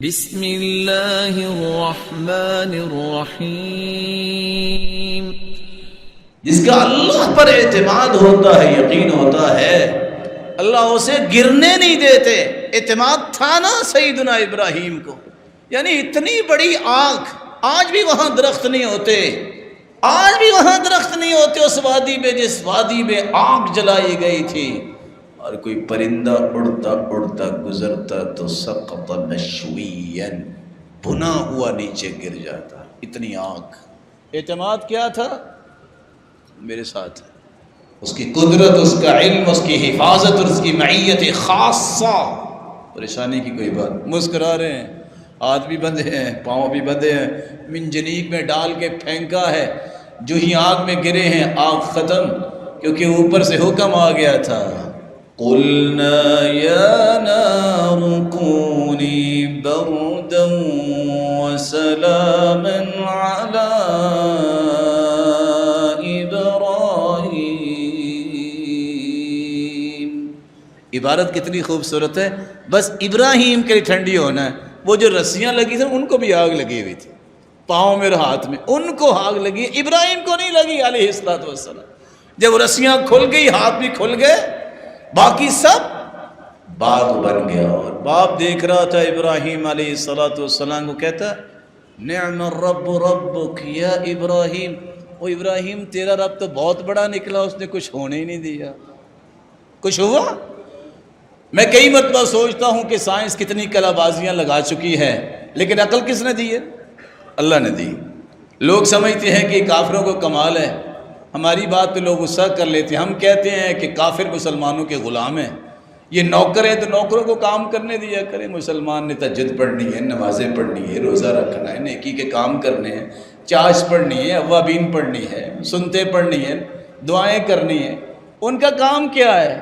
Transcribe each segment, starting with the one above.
بسم اللہ الرحمن الرحیم۔ جس کا اللہ پر اعتماد ہوتا ہے، یقین ہوتا ہے، اللہ اسے گرنے نہیں دیتے۔ اعتماد تھا نا سیدنا ابراہیم کو، یعنی اتنی بڑی آگ، آج بھی وہاں درخت نہیں ہوتے، آج بھی وہاں درخت نہیں ہوتے اس وادی میں جس وادی میں آگ جلائی گئی تھی، اور کوئی پرندہ اڑتا اڑتا گزرتا تو سقط مشویا، بھنا ہوا نیچے گر جاتا۔ اتنی آگ، اعتماد کیا تھا؟ میرے ساتھ ہے، اس کی قدرت، اس کا علم، اس کی حفاظت اور اس کی معیت خاصہ۔ پریشانی کی کوئی بات، مسکرا رہے ہیں، ہاتھ بھی بندھے ہیں، پاؤں بھی بندھے ہیں، منجنیق میں ڈال کے پھینکا ہے، جو ہی آگ میں گرے ہیں آگ ختم، کیونکہ اوپر سے حکم آ گیا تھا، قُلْنَا يَا نَارُ كُونِي بَرْدًا وَسَلَامًا عَلَىٰ إِبْرَاهِيمَ۔ عبارت کتنی خوبصورت ہے، بس ابراہیم کے لیے ٹھنڈی ہونا ہے۔ وہ جو رسیاں لگی تھیں ان کو بھی آگ لگی ہوئی تھی، پاؤں میں اور ہاتھ میں، ان کو آگ لگی، ابراہیم کو نہیں لگی علیہ السلام۔ جب رسیاں کھل گئی، ہاتھ بھی کھل گئے، باقی سب باغ بن گیا۔ اور باپ دیکھ رہا تھا ابراہیم علیہ السلام کو، کہتا نعم الرب ربک یا ابراہیم، وہ ابراہیم تیرا رب تو بہت بڑا نکلا، اس نے کچھ ہونے ہی نہیں دیا۔ کچھ ہوا؟ میں کئی مرتبہ سوچتا ہوں کہ سائنس کتنی کلا بازیاں لگا چکی ہے، لیکن عقل کس نے دی ہے؟ اللہ نے دی۔ لوگ سمجھتے ہیں کہ کافروں کو کمال ہے، ہماری بات پہ لوگ غصہ کر لیتے ہیں۔ ہم کہتے ہیں کہ کافر مسلمانوں کے غلام ہیں، یہ نوکر ہیں تو نوکروں کو کام کرنے دیا کریں۔ مسلمان نے تہجد پڑھنی ہے، نمازیں پڑھنی ہے، روزہ رکھنا ہے، نیکی کے کام کرنے ہیں، چاش پڑھنی ہے، اوابین پڑھنی ہے، سنتے پڑھنی ہے، دعائیں کرنی ہیں۔ ان کا کام کیا ہے؟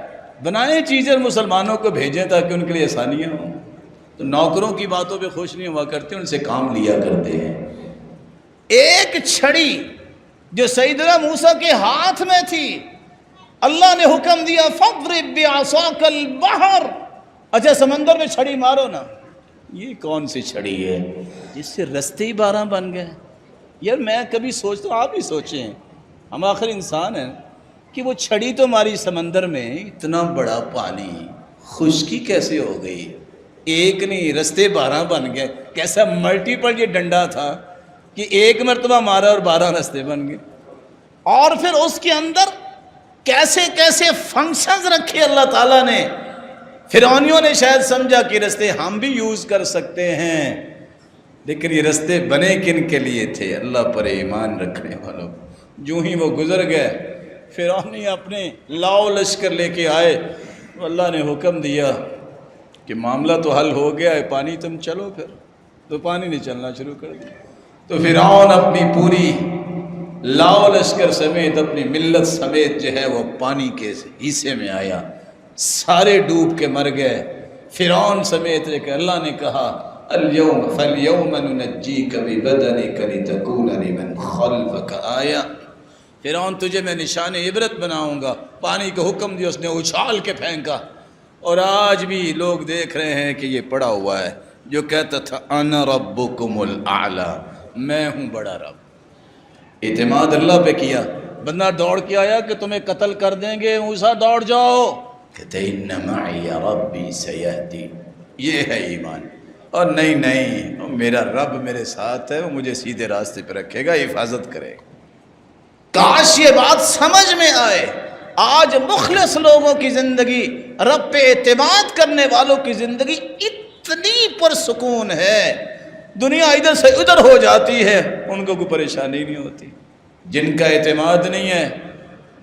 بنائیں چیزیں مسلمانوں کو بھیجیں تاکہ ان کے لیے آسانیاں ہوں۔ تو نوکروں کی باتوں پہ خوش نہیں ہوا کرتے، ان سے کام لیا کرتے ہیں۔ ایک چھڑی جو سیدنا موسیٰ کے ہاتھ میں تھی، اللہ نے حکم دیا فَاضْرِب بِعَصَاكَ الْبَحْرَ، اچھا سمندر میں چھڑی مارو نا۔ یہ کون سی چھڑی ہے جس سے رستے ہی 12 بن گئے؟ یار میں کبھی سوچتا ہوں، آپ ہی سوچیں، ہم آخر انسان ہیں، کہ وہ چھڑی تو ہماری سمندر میں، اتنا بڑا پانی، خشکی کیسے ہو گئی؟ ایک نہیں، رستے 12 بن گئے۔ کیسا ملٹیپل یہ ڈنڈا تھا کہ ایک مرتبہ مارا اور 12 رستے بن گئے۔ اور پھر اس کے اندر کیسے کیسے فنکشنز رکھے اللہ تعالیٰ نے۔ فرعونیوں نے شاید سمجھا کہ رستے ہم بھی یوز کر سکتے ہیں، لیکن یہ رستے بنے کن کے لیے تھے؟ اللہ پر ایمان رکھنے والوں۔ جو ہی وہ گزر گئے، فرعونی اپنے لاؤ لشکر لے کے آئے، تو اللہ نے حکم دیا کہ معاملہ تو حل ہو گیا ہے، پانی تم چلو۔ پھر تو پانی نہیں چلنا شروع کر دیا۔ تو فرعون اپنی پوری لاؤ لشکر سمیت، اپنی ملت سمیت جو ہے وہ پانی کے حصے میں آیا، سارے ڈوب کے مر گئے، فرعون سمیت۔ لیکن اللہ نے کہا اليوم فاليوم ننجيك ببدنك لتكون لمن خلفك آية، فرعون تجھے میں نشان عبرت بناؤں گا۔ پانی کو حکم دیا، اس نے اچھال کے پھینکا، اور آج بھی لوگ دیکھ رہے ہیں کہ یہ پڑا ہوا ہے جو کہتا تھا انا ربکم الاعلی، میں ہوں بڑا رب۔ اعتماد اللہ پہ کیا، بندہ دوڑ کے آیا کہ تمہیں قتل کر دیں گے، موسیٰ دوڑ جاؤ، کہتے ان معی ربی سیہدین، یہ ہے ایمان۔ اور نہیں، میرا رب میرے ساتھ ہے، وہ مجھے سیدھے راستے پہ رکھے گا، حفاظت کرے گا۔ کاش یہ بات سمجھ میں آئے۔ آج مخلص لوگوں کی زندگی، رب پہ اعتماد کرنے والوں کی زندگی اتنی پرسکون ہے، دنیا ادھر سے ادھر ہو جاتی ہے، ان کو کوئی پریشانی نہیں ہوتی۔ جن کا اعتماد نہیں ہے،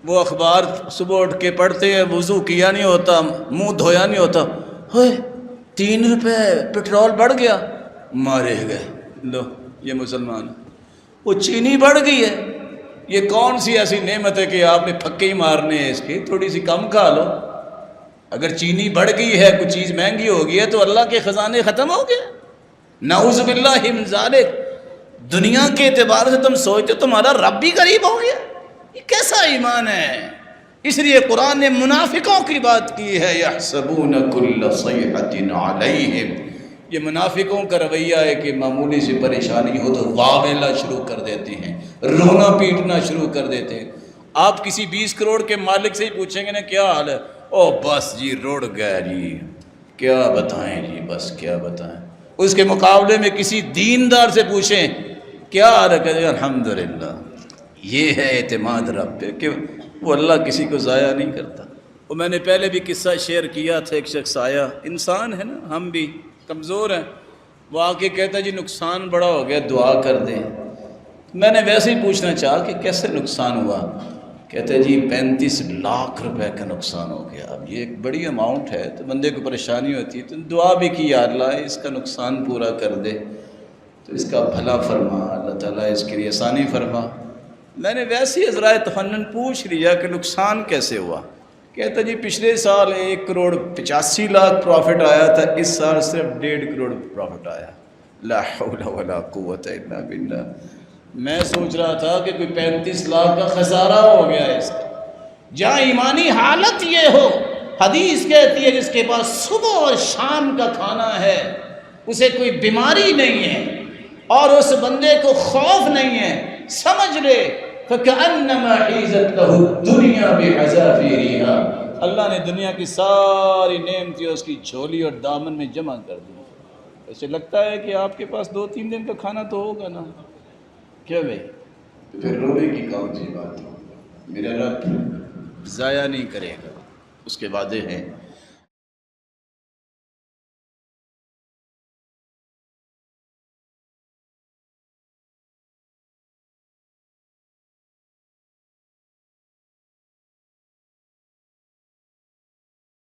وہ اخبار صبح اٹھ کے پڑھتے ہیں، وضو کیا نہیں ہوتا، منہ دھویا نہیں ہوتا، 3 روپے پٹرول بڑھ گیا، مارے گئے۔ لو یہ مسلمان، وہ چینی بڑھ گئی ہے، یہ کون سی ایسی نعمت ہے کہ آپ نے پھکے ہی مارنے ہیں، اس کی تھوڑی سی کم کھا لو۔ اگر چینی بڑھ گئی ہے، کوئی چیز مہنگی ہو گئی ہے، تو اللہ کے خزانے ختم ہو گئے، نعوذ باللہ من ذالک۔ دنیا کے اعتبار سے تم سوچتے تمہارا رب بھی قریب ہو گیا، یہ کیسا ایمان ہے؟ اس لیے قرآن نے منافقوں کی بات کی ہے، یحسبون کل صیحۃ علیہم، یہ منافقوں کا رویہ ہے کہ معمولی سی پریشانی ہو تو واویلا شروع کر دیتے ہیں، رونا پیٹنا شروع کر دیتے ہیں۔ آپ کسی 20 کروڑ کے مالک سے ہی پوچھیں گے نا کیا حال ہے، او بس جی رڑ گیا جی، کیا بتائیں جی، بس کیا بتائیں۔ اس کے مقابلے میں کسی دیندار سے پوچھیں کیا حال ہے، کہتے ہیں الحمدللہ۔ یہ ہے اعتماد رب پہ کہ وہ اللہ کسی کو ضائع نہیں کرتا۔ وہ میں نے پہلے بھی قصہ شیئر کیا تھا، ایک شخص آیا، انسان ہے نا، ہم بھی کمزور ہیں، وہ آ کے کہتا جی نقصان بڑا ہو گیا دعا کر دیں۔ میں نے ویسے ہی پوچھنا چاہا کہ کیسے نقصان ہوا، کہتے جی 35 لاکھ روپے کا نقصان ہو گیا۔ اب یہ ایک بڑی اماؤنٹ ہے تو بندے کو پریشانی ہوتی ہے، تو دعا بھی کی یا اللہ اس کا نقصان پورا کر دے، تو اس کا بھلا فرما، اللہ تعالیٰ اس کے لیے آسانی فرما۔ میں نے ویسے ہی عذرائے تفنن پوچھ لیا کہ نقصان کیسے ہوا، کہتا جی پچھلے سال 1 کروڑ 85 لاکھ پروفٹ آیا تھا، اس سال صرف 1.5 کروڑ پروفٹ آیا۔ لا حول ولا قوت الا باللہ۔ میں سوچ رہا تھا کہ کوئی 35 لاکھ کا خسارہ ہو گیا ہے اس کا۔ جہاں ایمانی حالت یہ ہو، حدیث کہتی ہے جس کے پاس صبح اور شام کا کھانا ہے، اسے کوئی بیماری نہیں ہے اور اس بندے کو خوف نہیں ہے، سمجھ لے فَكَأَنَّمَا حِيزَتْ لَهُ الدُّنْيَا بِحَذَافِيرِهَا، اللہ نے دنیا کی ساری نعمتیں اس کی جھولی اور دامن میں جمع کر دی۔ ایسے لگتا ہے کہ آپ کے پاس 2-3 دن کا کھانا تو ہوگا نا، کیا بھائی؟ تو پھر رونے کی کون سی بات ہے؟ میرا رب ضائع نہیں کرے گا، اس کے وعدے ہیں۔